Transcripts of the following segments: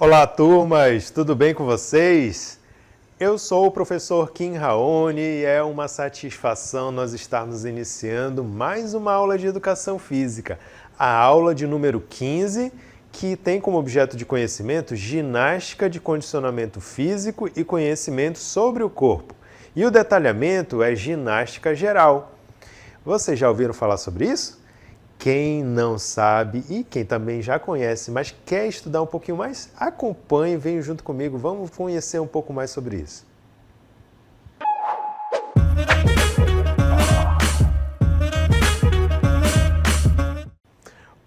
Olá, turmas! Tudo bem com vocês? Eu sou o professor Kim Raoni e é uma satisfação nós estarmos iniciando mais uma aula de Educação Física, a aula de número 15, que tem como objeto de conhecimento ginástica de condicionamento físico e conhecimento sobre o corpo. E o detalhamento é ginástica geral. Vocês já ouviram falar sobre isso? Quem não sabe e quem também já conhece, mas quer estudar um pouquinho mais, acompanhe, venha junto comigo, vamos conhecer um pouco mais sobre isso.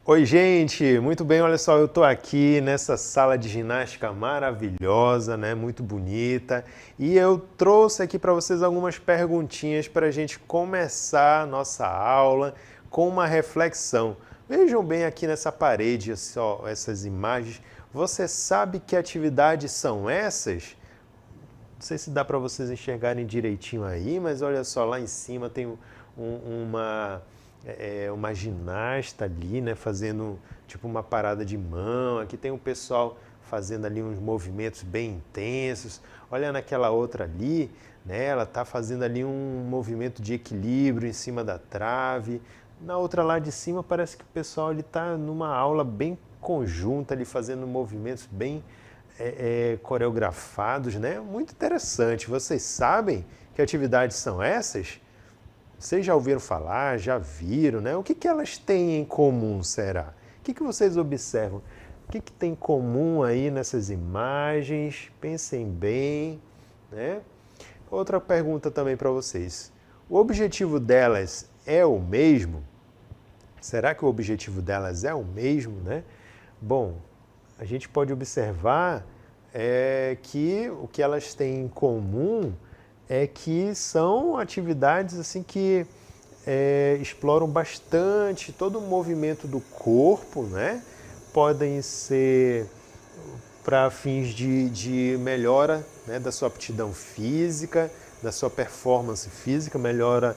Oi, gente! Muito bem, olha só, eu estou aqui nessa sala de ginástica maravilhosa, né? Muito bonita, e eu trouxe aqui para vocês algumas perguntinhas para a gente começar a nossa aula com uma reflexão. Vejam bem aqui nessa parede, só essas imagens. Você sabe que atividades são essas? Não sei se dá para vocês enxergarem direitinho aí, mas olha só, lá em cima tem uma ginasta ali, né, fazendo tipo uma parada de mão. Aqui tem um pessoal fazendo ali uns movimentos bem intensos. Olha naquela outra ali, né, ela está fazendo ali um movimento de equilíbrio em cima da trave. Na outra lá de cima parece que o pessoal está numa aula bem conjunta, ali, fazendo movimentos bem coreografados, né? Muito interessante. Vocês sabem que atividades são essas? Vocês já ouviram falar, já viram, né? O que elas têm em comum, será? O que vocês observam? O que tem em comum aí nessas imagens? Pensem bem, né? Outra pergunta também para vocês. O objetivo delas é o mesmo? Será que o objetivo delas é o mesmo, né? Bom, a gente pode observar que o que elas têm em comum é que são atividades assim que exploram bastante todo o movimento do corpo, né? Podem ser para fins de melhora, né, da sua aptidão física, da sua performance física, melhora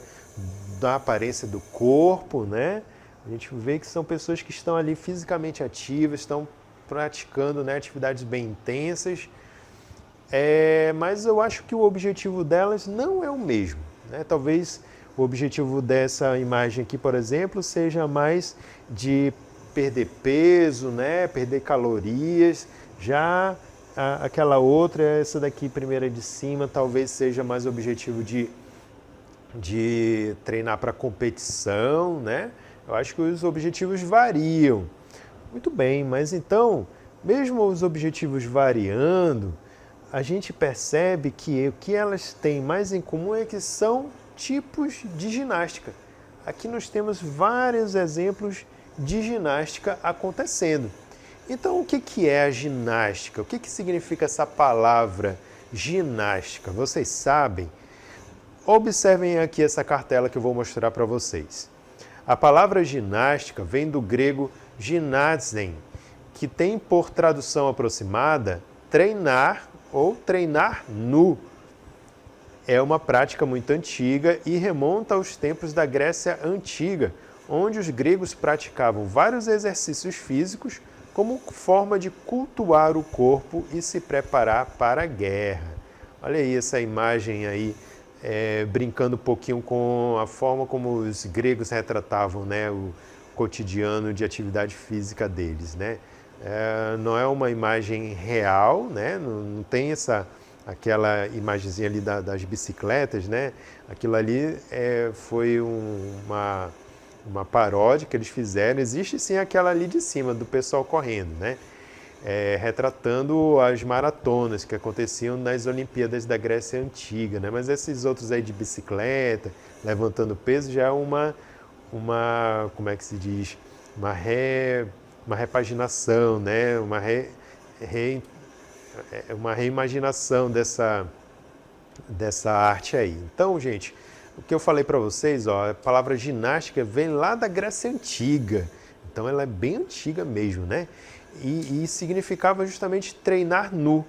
da aparência do corpo, né? A gente vê que são pessoas que estão ali fisicamente ativas, estão praticando, né, atividades bem intensas, mas eu acho que o objetivo delas não é o mesmo, né? Talvez o objetivo dessa imagem aqui, por exemplo, seja mais de perder peso, né, perder calorias. Já aquela outra, essa daqui, primeira de cima, talvez seja mais o objetivo de treinar para competição, né? Eu acho que os objetivos variam. Muito bem, mas então, mesmo os objetivos variando, a gente percebe que o que elas têm mais em comum é que são tipos de ginástica. Aqui nós temos vários exemplos de ginástica acontecendo. Então, o que é a ginástica? O que significa essa palavra ginástica? Vocês sabem? Observem aqui essa cartela que eu vou mostrar para vocês. A palavra ginástica vem do grego gymnazein, que tem por tradução aproximada treinar ou treinar nu. É uma prática muito antiga e remonta aos tempos da Grécia Antiga, onde os gregos praticavam vários exercícios físicos como forma de cultuar o corpo e se preparar para a guerra. Olha aí essa imagem aí, brincando um pouquinho com a forma como os gregos retratavam, né, o cotidiano de atividade física deles, né? Não é uma imagem real, né? Não tem aquela imagenzinha ali das bicicletas, né? Aquilo ali foi uma paródia que eles fizeram. Existe sim aquela ali de cima do pessoal correndo, né? Retratando as maratonas que aconteciam nas Olimpíadas da Grécia Antiga, né? Mas esses outros aí de bicicleta, levantando peso, já é como é que se diz? Uma repaginação, né? Uma reimaginação dessa arte aí. Então, gente, o que eu falei para vocês, ó, a palavra ginástica vem lá da Grécia Antiga. Então, ela é bem antiga mesmo, né? E significava justamente treinar nu.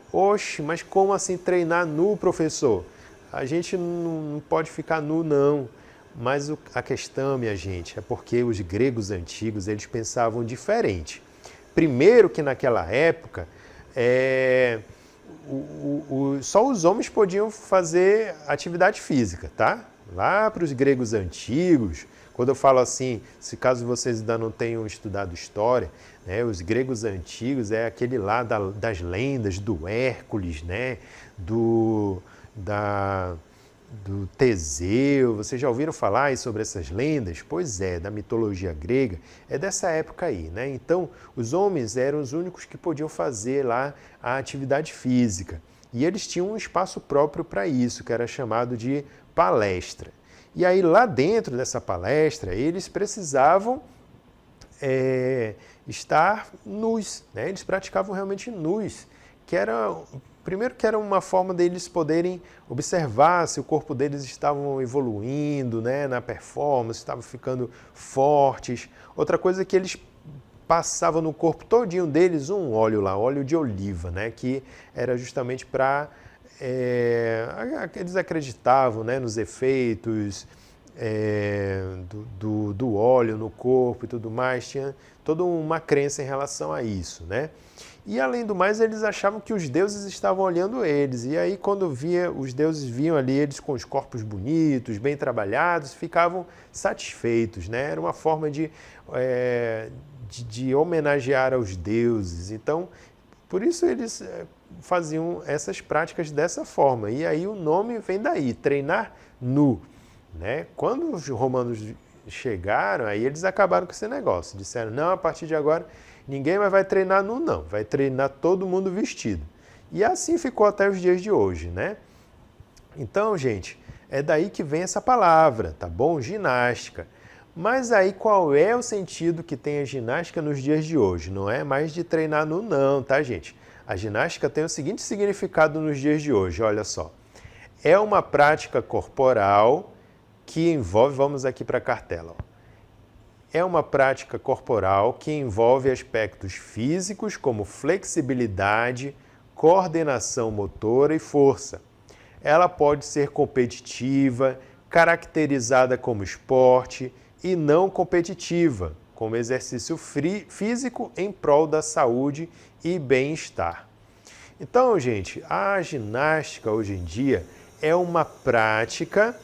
Oxe, mas como assim treinar nu, professor? A gente não pode ficar nu, não. Mas a questão, minha gente, é porque os gregos antigos, eles pensavam diferente. Primeiro que naquela época, só os homens podiam fazer atividade física, tá? Lá para os gregos antigos, quando eu falo assim, se caso vocês ainda não tenham estudado história, né, os gregos antigos é aquele lá das lendas do Hércules, né, do Teseu. Vocês já ouviram falar aí sobre essas lendas? Pois é, da mitologia grega, é dessa época aí, né? Então, os homens eram os únicos que podiam fazer lá a atividade física. E eles tinham um espaço próprio para isso, que era chamado de palestra. E aí, lá dentro dessa palestra, eles precisavam estar nus, né? Eles praticavam realmente nus, primeiro que era uma forma deles poderem observar se o corpo deles estava evoluindo, né, na performance, estavam ficando fortes. Outra coisa é que eles passavam no corpo todinho deles um óleo lá, óleo de oliva, né, que era justamente para... eles acreditavam, né, nos efeitos do óleo no corpo e tudo mais, tinha toda uma crença em relação a isso, né? E além do mais, eles achavam que os deuses estavam olhando eles. E aí, quando os deuses viam ali eles com os corpos bonitos, bem trabalhados, ficavam satisfeitos, né? Era uma forma de homenagear aos deuses. Então, por isso eles faziam essas práticas dessa forma. E aí o nome vem daí, treinar nu, né? Quando os romanos chegaram, aí eles acabaram com esse negócio. Disseram, não, a partir de agora... ninguém mais vai treinar nu, não. Vai treinar todo mundo vestido. E assim ficou até os dias de hoje, né? Então, gente, é daí que vem essa palavra, tá bom? Ginástica. Mas aí qual é o sentido que tem a ginástica nos dias de hoje? Não é mais de treinar nu, não, tá, gente? A ginástica tem o seguinte significado nos dias de hoje, olha só. É uma prática corporal que envolve... vamos aqui para a cartela, ó. É uma prática corporal que envolve aspectos físicos como flexibilidade, coordenação motora e força. Ela pode ser competitiva, caracterizada como esporte e não competitiva, como exercício físico em prol da saúde e bem-estar. Então, gente, a ginástica hoje em dia é uma prática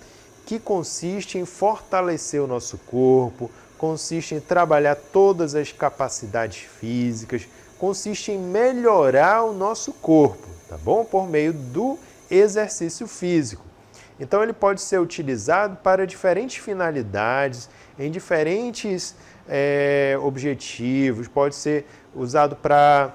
que consiste em fortalecer o nosso corpo, consiste em trabalhar todas as capacidades físicas, consiste em melhorar o nosso corpo, tá bom? Por meio do exercício físico. Então ele pode ser utilizado para diferentes finalidades, em diferentes objetivos, pode ser usado para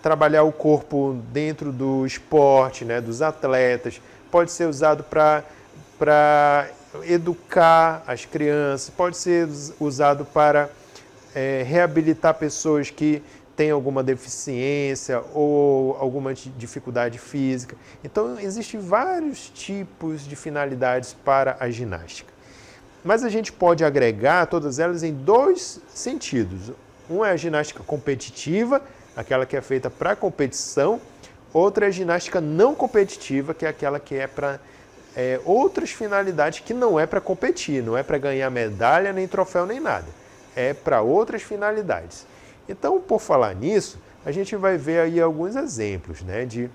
trabalhar o corpo dentro do esporte, né, dos atletas, pode ser usado para educar as crianças, pode ser usado para reabilitar pessoas que têm alguma deficiência ou alguma dificuldade física. Então, existem vários tipos de finalidades para a ginástica. Mas a gente pode agregar todas elas em dois sentidos. Um é a ginástica competitiva, aquela que é feita para competição. Outra é a ginástica não competitiva, que é aquela que é para outras finalidades, que não é para competir, não é para ganhar medalha, nem troféu, nem nada. É para outras finalidades. Então, por falar nisso, a gente vai ver aí alguns exemplos, né, de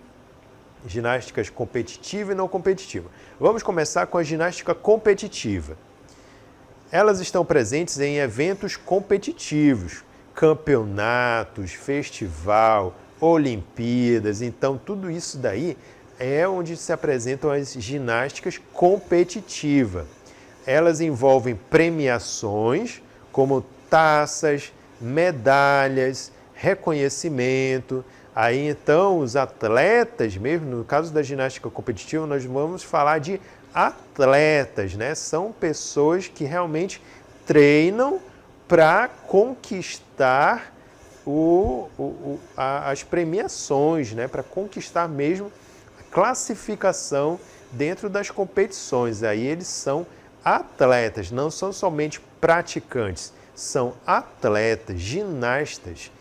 ginásticas competitiva e não competitiva. Vamos começar com a ginástica competitiva. Elas estão presentes em eventos competitivos, campeonatos, festival, Olimpíadas. Então, tudo isso daí é onde se apresentam as ginásticas competitivas. Elas envolvem premiações, como taças, medalhas, reconhecimento. Aí, então, os atletas, mesmo no caso da ginástica competitiva, nós vamos falar de atletas, né? São pessoas que realmente treinam para conquistar as premiações, né? Para conquistar mesmo a classificação dentro das competições. Aí eles são atletas, não são somente praticantes, são atletas, ginastas.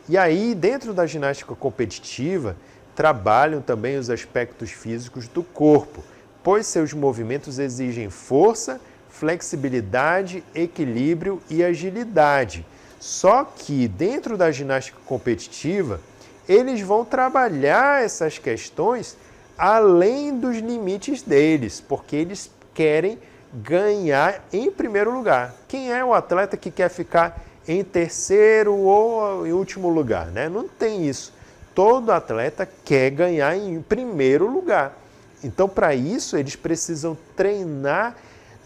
E aí, dentro da ginástica competitiva, trabalham também os aspectos físicos do corpo, pois seus movimentos exigem força, flexibilidade, equilíbrio e agilidade. Só que dentro da ginástica competitiva, eles vão trabalhar essas questões além dos limites deles, porque eles querem ganhar em primeiro lugar. Quem é o atleta que quer ficar em terceiro ou em último lugar, né? Não tem isso. Todo atleta quer ganhar em primeiro lugar. Então, para isso, eles precisam treinar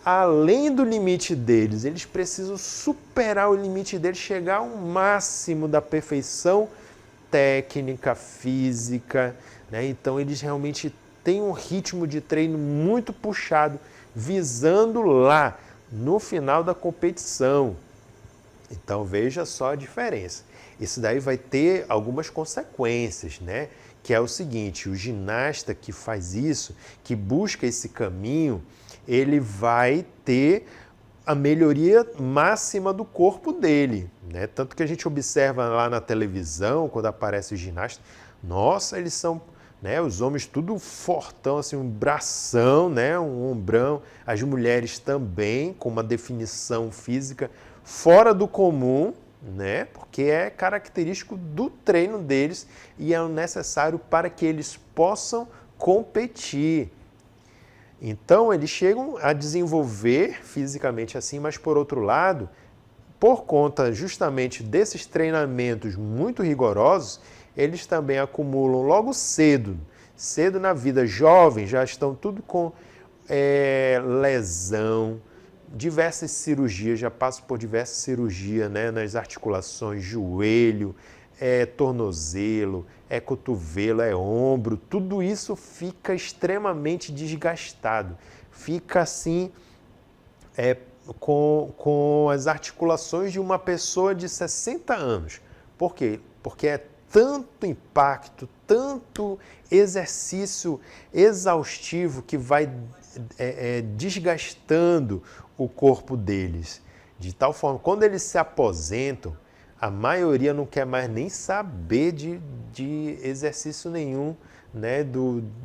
além do limite deles. Eles precisam superar o limite deles, chegar ao máximo da perfeição técnica, física, né? Então, eles realmente têm um ritmo de treino muito puxado, visando lá, no final da competição. Então, veja só a diferença. Isso daí vai ter algumas consequências, né? Que é o seguinte, o ginasta que faz isso, que busca esse caminho, ele vai ter a melhoria máxima do corpo dele, né? Tanto que a gente observa lá na televisão, quando aparece o ginasta, nossa, eles são, né, os homens tudo fortão, assim, um bração, né, um ombrão, as mulheres também, com uma definição física fora do comum, né? Porque é característico do treino deles e é necessário para que eles possam competir. Então, eles chegam a desenvolver fisicamente assim, mas por outro lado, por conta justamente desses treinamentos muito rigorosos, eles também acumulam logo cedo na vida, jovens, já estão tudo com lesão, diversas cirurgias, já passo por diversas cirurgias, né, nas articulações, joelho, tornozelo, cotovelo, ombro, tudo isso fica extremamente desgastado, fica assim com as articulações de uma pessoa de 60 anos. Por quê? Porque é tanto impacto, tanto exercício exaustivo que vai desgastando o corpo deles. De tal forma, quando eles se aposentam, a maioria não quer mais nem saber de exercício nenhum, né,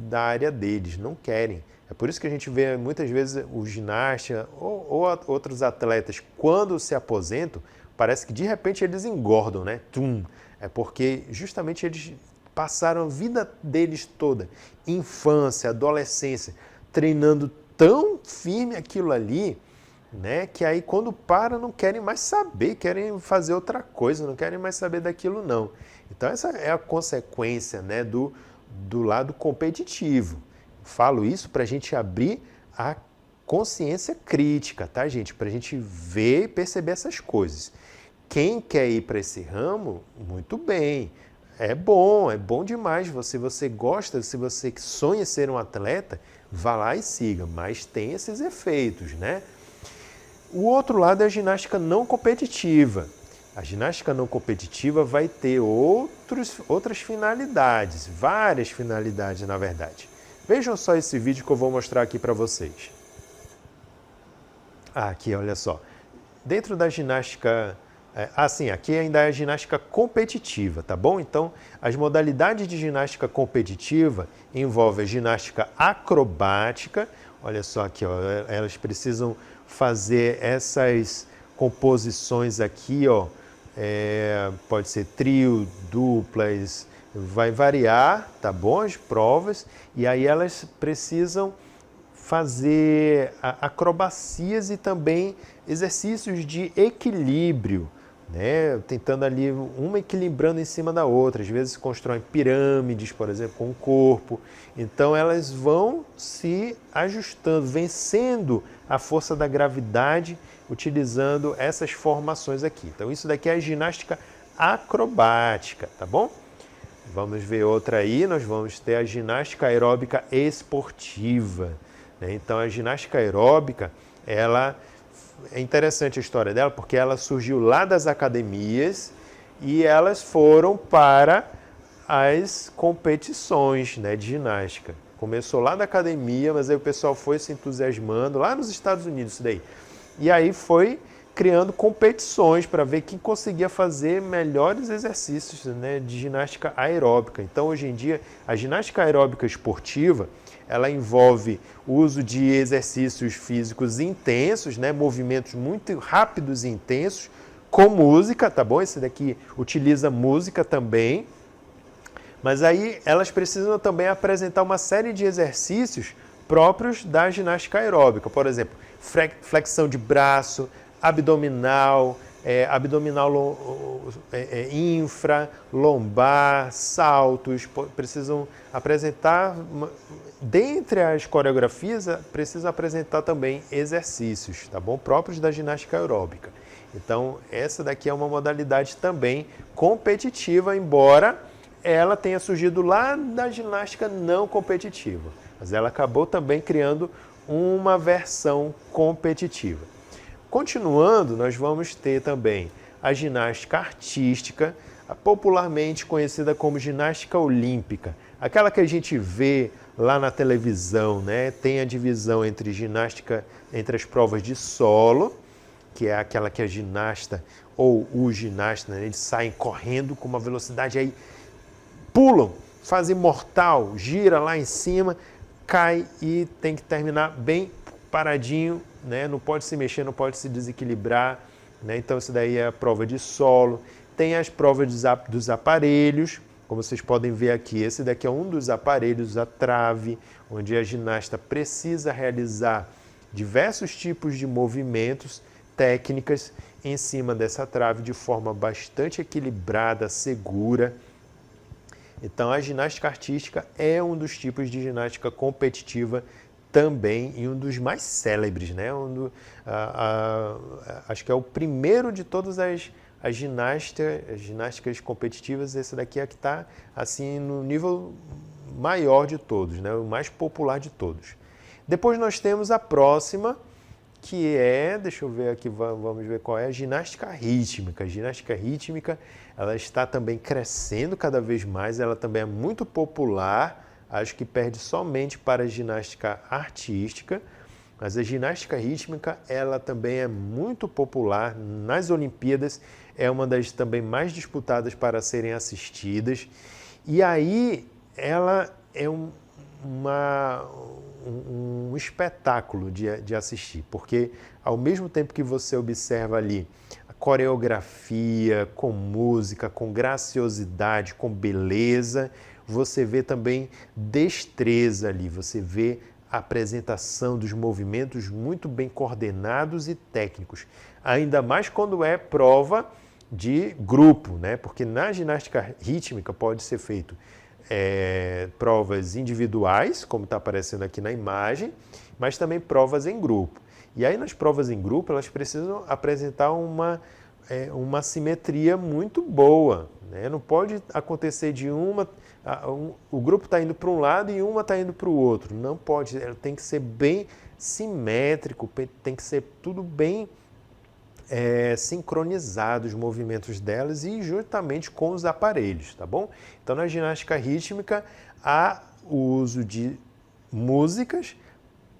da área deles, não querem. É por isso que a gente vê muitas vezes o ginasta ou outros atletas, quando se aposentam, parece que de repente eles engordam, né? É porque justamente eles passaram a vida deles toda, infância, adolescência, treinando tão firme aquilo ali, né, que aí quando para não querem mais saber, querem fazer outra coisa, não querem mais saber daquilo não. Então essa é a consequência, né, do lado competitivo. Falo isso para a gente abrir a consciência crítica, tá, gente? Para a gente ver e perceber essas coisas. Quem quer ir para esse ramo, muito bem. É bom demais. Se você gosta, se você sonha ser um atleta, vá lá e siga, mas tem esses efeitos, né? O outro lado é a ginástica não competitiva. A ginástica não competitiva vai ter outras finalidades, várias finalidades, na verdade. Vejam só esse vídeo que eu vou mostrar aqui para vocês. Aqui, olha só. Dentro da ginástica... aqui ainda é a ginástica competitiva, tá bom? Então, as modalidades de ginástica competitiva envolvem a ginástica acrobática. Olha só aqui, ó, elas precisam fazer essas composições aqui, ó. Pode ser trio, duplas, vai variar, tá bom? As provas. E aí elas precisam fazer acrobacias e também exercícios de equilíbrio, né? Tentando ali uma equilibrando em cima da outra. Às vezes constroem pirâmides, por exemplo, com o corpo. Então elas vão se ajustando, vencendo a força da gravidade, utilizando essas formações aqui. Então isso daqui é a ginástica acrobática, tá bom? Vamos ver outra aí, nós vamos ter a ginástica aeróbica esportiva. Então a ginástica aeróbica, ela é interessante a história dela porque ela surgiu lá das academias e elas foram para as competições, né, de ginástica. Começou lá na academia, mas aí o pessoal foi se entusiasmando, lá nos Estados Unidos isso daí. E aí foi criando competições para ver quem conseguia fazer melhores exercícios, né, de ginástica aeróbica. Então hoje em dia a ginástica aeróbica esportiva, ela envolve o uso de exercícios físicos intensos, né, movimentos muito rápidos e intensos, com música, tá bom? Esse daqui utiliza música também. Mas aí elas precisam também apresentar uma série de exercícios próprios da ginástica aeróbica. Por exemplo, flexão de braço, abdominal, infra, lombar, saltos. Precisam apresentar, dentre as coreografias, precisam apresentar também exercícios, tá bom? Próprios da ginástica aeróbica. Então, essa daqui é uma modalidade também competitiva, embora ela tenha surgido lá da ginástica não competitiva. Mas ela acabou também criando uma versão competitiva. Continuando, nós vamos ter também a ginástica artística, popularmente conhecida como ginástica olímpica. Aquela que a gente vê lá na televisão, né? Tem a divisão entre ginástica, entre as provas de solo, que é aquela que a ginasta ou o ginasta, né, eles saem correndo com uma velocidade aí, pulam, fazem mortal, gira lá em cima, cai e tem que terminar bem paradinho, né? Não pode se mexer, não pode se desequilibrar, né? Então isso daí é a prova de solo. Tem as provas dos aparelhos, como vocês podem ver aqui, esse daqui é um dos aparelhos, a trave, onde a ginasta precisa realizar diversos tipos de movimentos, técnicas em cima dessa trave de forma bastante equilibrada, segura. Então a ginástica artística é um dos tipos de ginástica competitiva também e um dos mais célebres, né? Acho que é o primeiro de todas as ginásticas competitivas, esse daqui é que está assim no nível maior de todos, né? O mais popular de todos. Depois nós temos a próxima, que é, deixa eu ver aqui, vamos ver qual é, a ginástica rítmica. A ginástica rítmica, ela está também crescendo cada vez mais, ela também é muito popular, acho que perde somente para a ginástica artística, mas a ginástica rítmica, ela também é muito popular nas Olimpíadas, é uma das também mais disputadas para serem assistidas, e aí ela é um espetáculo de assistir, porque ao mesmo tempo que você observa ali a coreografia, com música, com graciosidade, com beleza, você vê também destreza ali, você vê a apresentação dos movimentos muito bem coordenados e técnicos, ainda mais quando é prova de grupo, né? Porque na ginástica rítmica pode ser feito provas individuais, como está aparecendo aqui na imagem, mas também provas em grupo. E aí nas provas em grupo elas precisam apresentar uma simetria muito boa, né? Não pode acontecer de o grupo está indo para um lado e uma está indo para o outro. Não pode, tem que ser bem simétrico, tem que ser tudo bem sincronizado os movimentos delas e juntamente com os aparelhos, tá bom? Então na ginástica rítmica há o uso de músicas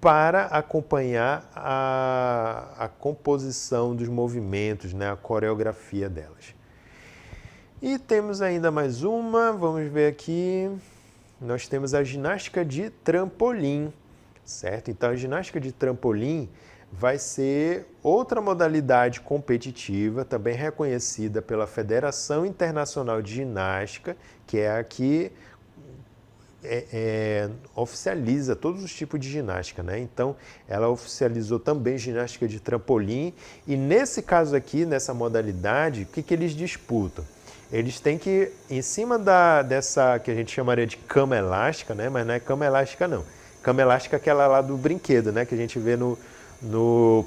para acompanhar a composição dos movimentos, né, a coreografia delas. E temos ainda mais uma, vamos ver aqui, nós temos a ginástica de trampolim, certo? Então a ginástica de trampolim vai ser outra modalidade competitiva, também reconhecida pela Federação Internacional de Ginástica, que é a que oficializa todos os tipos de ginástica, né? Então, ela oficializou também ginástica de trampolim e nesse caso aqui, nessa modalidade, o que eles disputam? Eles têm que, em cima dessa que a gente chamaria de cama elástica, né? Mas não é cama elástica não. Cama elástica é aquela lá do brinquedo, né? Que a gente vê no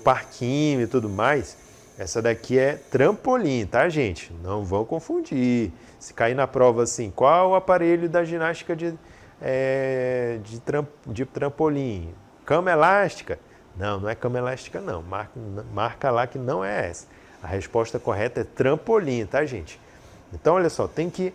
parquinho e tudo mais. Essa daqui é trampolim, tá, gente? Não vão confundir. Se cair na prova assim, qual o aparelho da ginástica de trampolim? Cama elástica? Não, não é cama elástica não. Marca lá que não é essa. A resposta correta é trampolim, tá, gente? Então, olha só, tem que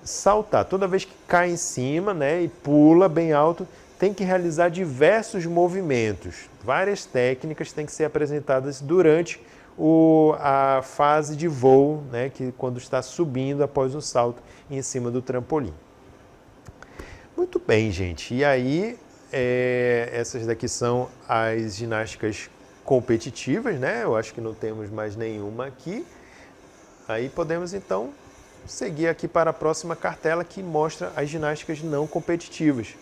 saltar. Toda vez que cai em cima, né, e pula bem alto, tem que realizar diversos movimentos. Várias técnicas têm que ser apresentadas durante a fase de voo, né, que quando está subindo após o salto em cima do trampolim. Muito bem, gente. E aí, essas daqui são as ginásticas competitivas, né? Eu acho que não temos mais nenhuma aqui. Aí podemos então seguir aqui para a próxima cartela que mostra as ginásticas não competitivas,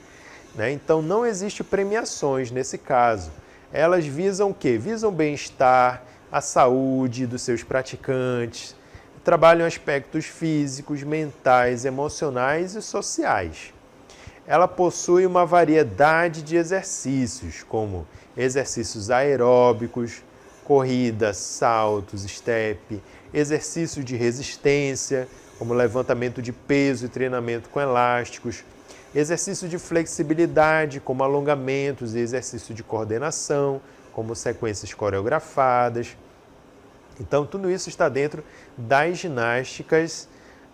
né? Então não existe premiações nesse caso. Elas visam o quê? Visam o bem-estar, a saúde dos seus praticantes, trabalham aspectos físicos, mentais, emocionais e sociais. Ela possui uma variedade de exercícios, como exercícios aeróbicos, corrida, saltos, step, exercícios de resistência, como levantamento de peso e treinamento com elásticos, exercício de flexibilidade, como alongamentos e exercício de coordenação, como sequências coreografadas. Então, tudo isso está dentro das ginásticas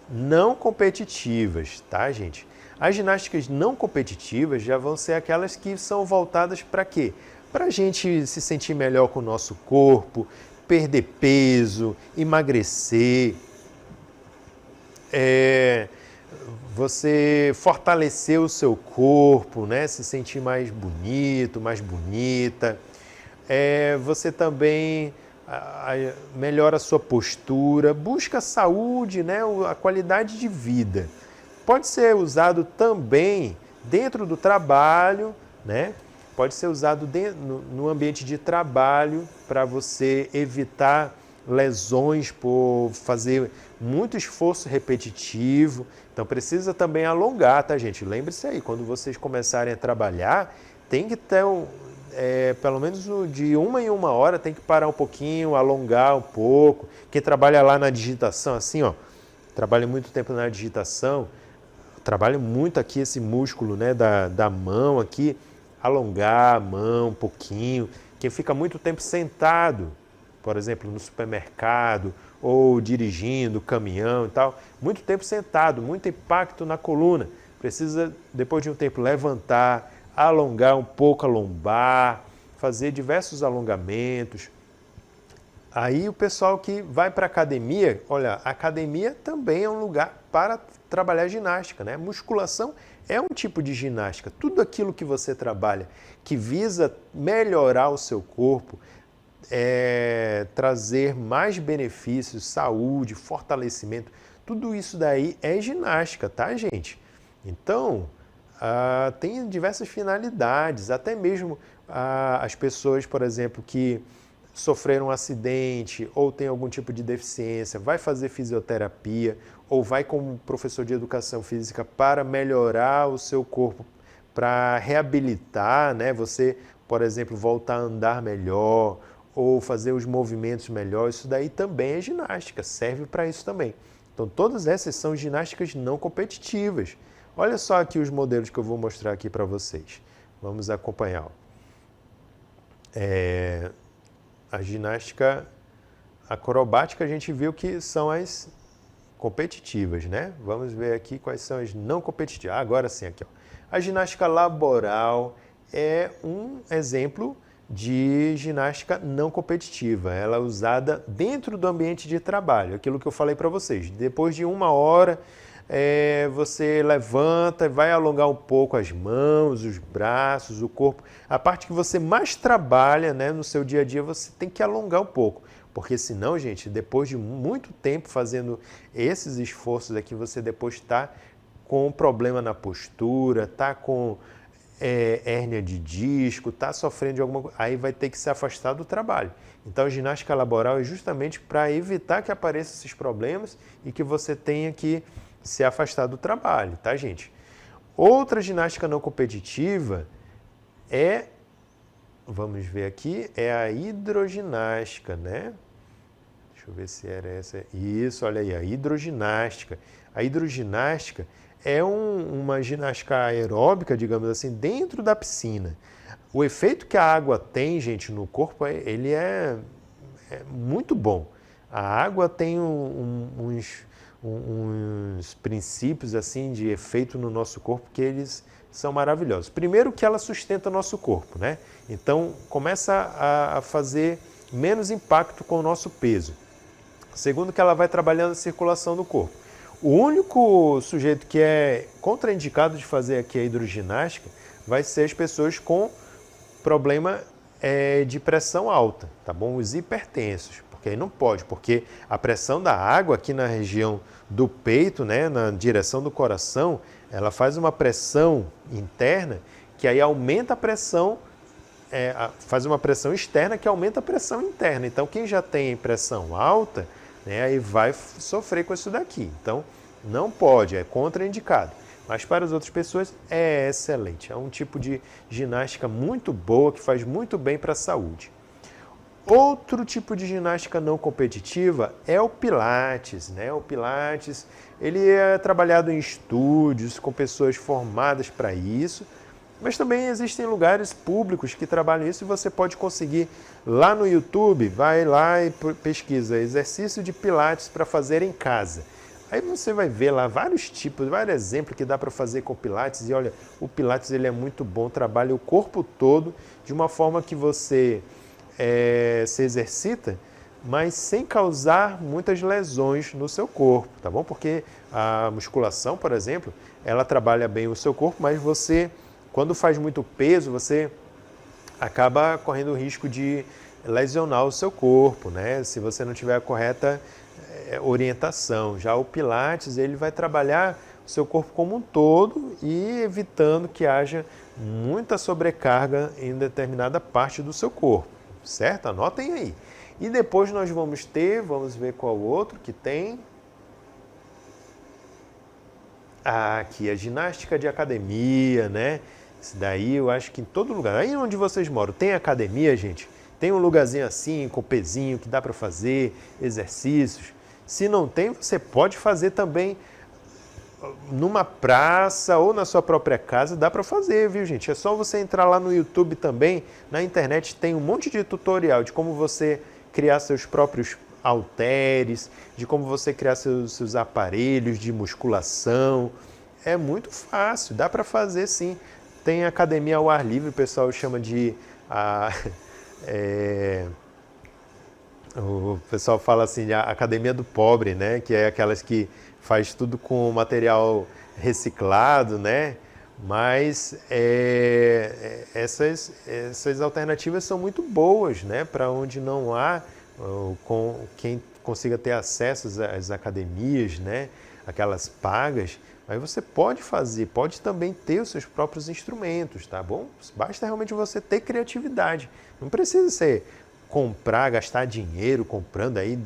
não competitivas, tá, gente? As ginásticas não competitivas já vão ser aquelas que são voltadas para quê? Para a gente se sentir melhor com o nosso corpo, perder peso, emagrecer, você fortalecer o seu corpo, né? Se sentir mais bonito, mais bonita. Você também melhora a sua postura, busca a saúde, né? A qualidade de vida. Pode ser usado também dentro do trabalho, né? Pode ser usado no ambiente de trabalho para você evitar lesões por fazer muito esforço repetitivo. Então precisa também alongar, tá, gente? Lembre-se aí, quando vocês começarem a trabalhar, tem que ter pelo menos de uma em uma hora, tem que parar um pouquinho, alongar um pouco. Quem trabalha lá na digitação, assim, ó, trabalha muito tempo na digitação, trabalha muito aqui esse músculo, né, da mão aqui, alongar a mão um pouquinho. Quem fica muito tempo sentado, por exemplo, no supermercado ou dirigindo, caminhão e tal, muito tempo sentado, muito impacto na coluna. Precisa, depois de um tempo, levantar, alongar um pouco a lombar, fazer diversos alongamentos. Aí o pessoal que vai para a academia, olha, a academia também é um lugar para trabalhar ginástica, né? Musculação é um tipo de ginástica. Tudo aquilo que você trabalha que visa melhorar o seu corpo, trazer mais benefícios, saúde, fortalecimento, tudo isso daí é ginástica, tá, gente? Então, tem diversas finalidades, até mesmo as pessoas, por exemplo, que sofreram um acidente ou tem algum tipo de deficiência, vai fazer fisioterapia ou vai como professor de educação física para melhorar o seu corpo, para reabilitar, né? Você, por exemplo, voltar a andar melhor ou fazer os movimentos melhores, isso daí também é ginástica, serve para isso também. Então, todas essas são ginásticas não competitivas. Olha só aqui os modelos que eu vou mostrar aqui para vocês. Vamos acompanhar. A ginástica acrobática a gente viu que são as competitivas, né? Vamos ver aqui quais são as não competitivas. Agora sim, aqui, ó. A ginástica laboral é um exemplo de ginástica não competitiva. Ela é usada dentro do ambiente de trabalho, aquilo que eu falei para vocês. Depois de uma hora, você levanta, vai alongar um pouco as mãos, os braços, o corpo. A parte que você mais trabalha, né, no seu dia a dia, você tem que alongar um pouco. Porque senão, gente, depois de muito tempo fazendo esses esforços aqui, você depois está com um problema na postura, está com hérnia de disco, está sofrendo de alguma coisa, aí vai ter que se afastar do trabalho. Então, a ginástica laboral é justamente para evitar que apareçam esses problemas e que você tenha que se afastar do trabalho, tá, gente? Outra ginástica não competitiva vamos ver aqui, é a hidroginástica, né? Deixa eu ver se era essa. Isso, olha aí, a hidroginástica. A hidroginástica é uma ginástica aeróbica, digamos assim, dentro da piscina. O efeito que a água tem, gente, no corpo, ele é muito bom. A água tem uns princípios assim de efeito no nosso corpo que eles são maravilhosos. Primeiro que ela sustenta o nosso corpo, né? Então começa a fazer menos impacto com o nosso peso. Segundo que ela vai trabalhando a circulação do corpo. O único sujeito que é contraindicado de fazer aqui a hidroginástica vai ser as pessoas com problema de pressão alta, tá bom? Os hipertensos, porque aí não pode, porque a pressão da água aqui na região do peito, né, na direção do coração, ela faz uma pressão interna que aí aumenta a pressão, faz uma pressão externa que aumenta a pressão interna. Então, quem já tem pressão alta, né, aí vai sofrer com isso daqui. Então, não pode, é contraindicado. Mas para as outras pessoas é excelente. É um tipo de ginástica muito boa, que faz muito bem para a saúde. Outro tipo de ginástica não competitiva é o Pilates, né? O Pilates, ele é trabalhado em estúdios com pessoas formadas para isso, mas também existem lugares públicos que trabalham isso e você pode conseguir lá no YouTube, vai lá e pesquisa exercício de Pilates para fazer em casa. Aí você vai ver lá vários tipos, vários exemplos que dá para fazer com o Pilates. E olha, o Pilates ele é muito bom, trabalha o corpo todo de uma forma que você se exercita, mas sem causar muitas lesões no seu corpo, tá bom? Porque a musculação, por exemplo, ela trabalha bem o seu corpo, mas você, quando faz muito peso, você acaba correndo o risco de lesionar o seu corpo, né? Se você não tiver a correta orientação. Já o Pilates, ele vai trabalhar o seu corpo como um todo e evitando que haja muita sobrecarga em determinada parte do seu corpo, certo? Anotem aí. E depois nós vamos ver qual outro que tem. Aqui, a ginástica de academia, né? Isso daí eu acho que em todo lugar. Aí onde vocês moram, tem academia, gente? Tem um lugarzinho assim, com pezinho, que dá para fazer exercícios. Se não tem, você pode fazer também numa praça ou na sua própria casa, dá para fazer, viu, gente? É só você entrar lá no YouTube também, na internet tem um monte de tutorial de como você criar seus próprios halteres, de como você criar seus aparelhos de musculação. É muito fácil, dá para fazer sim. Tem academia ao ar livre, o pessoal chama de... o pessoal fala assim, a academia do pobre, né? Que é aquelas que faz tudo com material reciclado, né? Mas essas alternativas são muito boas, né? Para onde não há quem consiga ter acesso às academias, né? Aquelas pagas. Aí você pode fazer, pode também ter os seus próprios instrumentos, tá bom? Basta realmente você ter criatividade. Não precisa ser comprar, gastar dinheiro comprando aí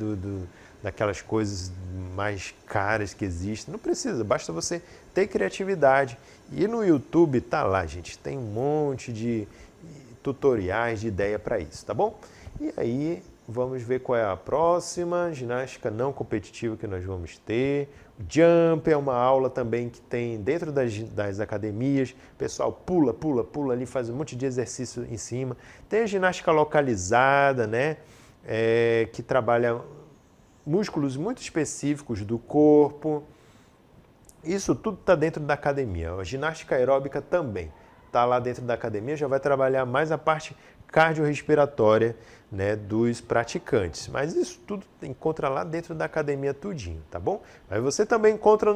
daquelas coisas mais caras que existem. Não precisa, basta você ter criatividade. E no YouTube tá lá, gente, tem um monte de tutoriais de ideia para isso, tá bom? E aí, vamos ver qual é a próxima ginástica não competitiva que nós vamos ter. O jump é uma aula também que tem dentro das academias. O pessoal pula ali, faz um monte de exercício em cima. Tem a ginástica localizada, né? Que trabalha músculos muito específicos do corpo. Isso tudo está dentro da academia. A ginástica aeróbica também está lá dentro da academia, já vai trabalhar mais a parte cardiorrespiratória, né, dos praticantes. Mas isso tudo encontra lá dentro da academia tudinho, tá bom? Mas você também encontra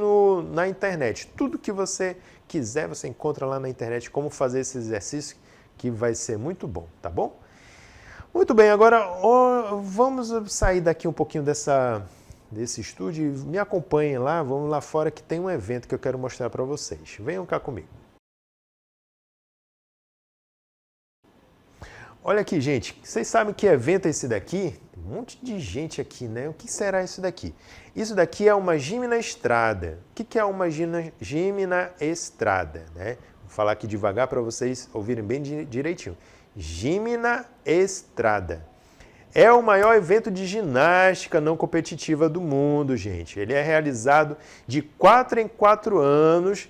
na internet. Tudo que você quiser, você encontra lá na internet como fazer esse exercício, que vai ser muito bom, tá bom? Muito bem, agora vamos sair daqui um pouquinho desse estúdio e me acompanhem lá, vamos lá fora que tem um evento que eu quero mostrar para vocês. Venham cá comigo. Olha aqui, gente, vocês sabem que evento é esse daqui? Tem um monte de gente aqui, né? O que será isso daqui? Isso daqui é uma gimnaestrada. O que é uma gimnaestrada, né? Vou falar aqui devagar para vocês ouvirem bem direitinho. Gimnaestrada. É o maior evento de ginástica não competitiva do mundo, gente. Ele é realizado de 4 em 4 anos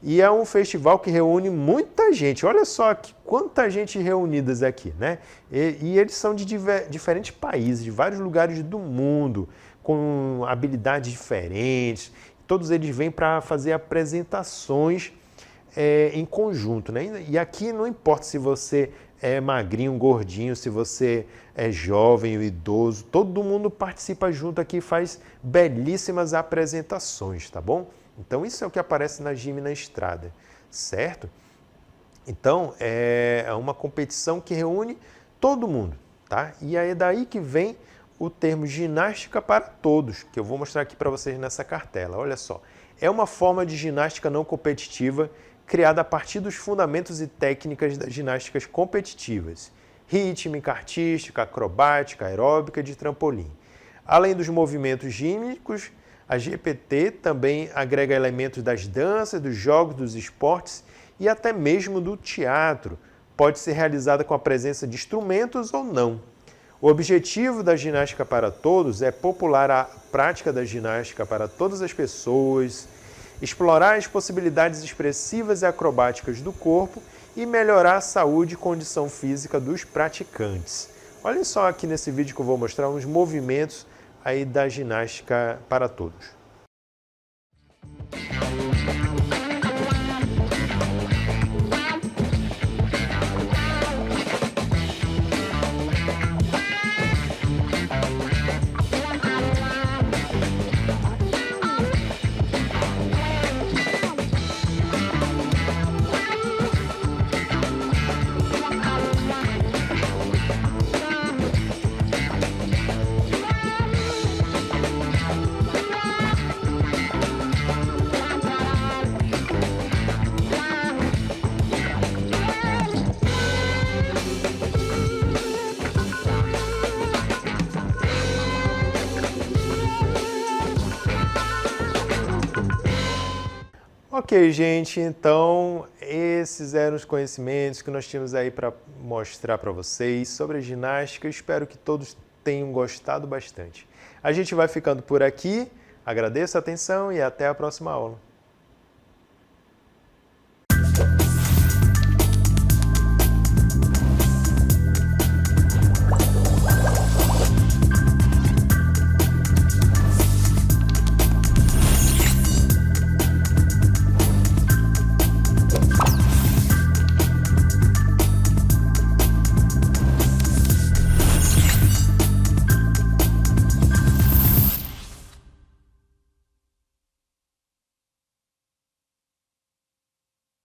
e é um festival que reúne muita gente. Olha só quanta gente reunidas aqui, né? E eles são de diferentes países, de vários lugares do mundo, com habilidades diferentes. Todos eles vêm para fazer apresentações em conjunto, né? E aqui não importa se você é magrinho, gordinho, se você é jovem ou idoso, todo mundo participa junto aqui e faz belíssimas apresentações, tá bom? Então isso é o que aparece na gimnaestrada, certo? Então é uma competição que reúne todo mundo, tá? E aí é daí que vem o termo ginástica para todos, que eu vou mostrar aqui para vocês nessa cartela. Olha só, é uma forma de ginástica não competitiva criada a partir dos fundamentos e técnicas das ginásticas competitivas, rítmica, artística, acrobática, aeróbica e de trampolim. Além dos movimentos gímnicos, a GPT também agrega elementos das danças, dos jogos, dos esportes e até mesmo do teatro. Pode ser realizada com a presença de instrumentos ou não. O objetivo da ginástica para todos é popular a prática da ginástica para todas as pessoas, explorar as possibilidades expressivas e acrobáticas do corpo e melhorar a saúde e condição física dos praticantes. Olha só aqui nesse vídeo que eu vou mostrar uns movimentos aí da ginástica para todos. Ok, gente, então esses eram os conhecimentos que nós tínhamos aí para mostrar para vocês sobre a ginástica. Eu espero que todos tenham gostado bastante. A gente vai ficando por aqui, agradeço a atenção e até a próxima aula.